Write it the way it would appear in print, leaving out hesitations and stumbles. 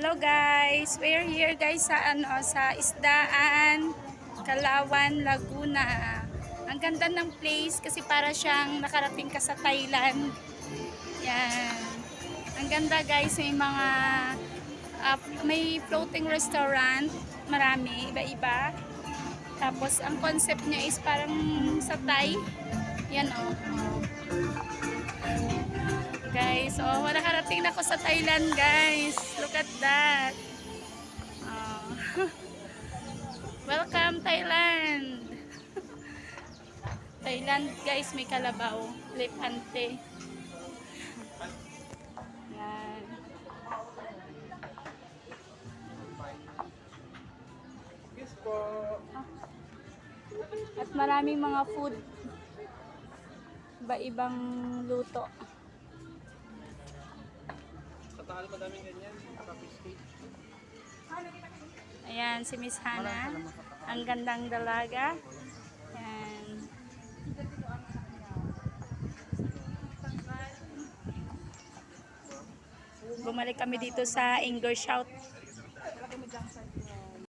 Hello guys, we're here guys sa sa Isdaan, Kalawan, Laguna. Ang ganda ng place kasi para siyang nakarating ka sa Thailand. Yan. Ang ganda guys, may mga may floating restaurant, marami, iba-iba. Tapos ang concept niya is parang sa Thai. Yan oh. Guys, oh, nakarating na ako sa Thailand, guys. Look at that. Oh. Welcome, Thailand. Thailand, guys, may kalabaw. Lepante. Yan. At maraming mga food. Iba-ibang luto. Tatal madaming ganyan, kapiski. Ayan, si Miss Hana. Ang gandang dalaga. Ayan. Bumalik kami dito sa English Shout.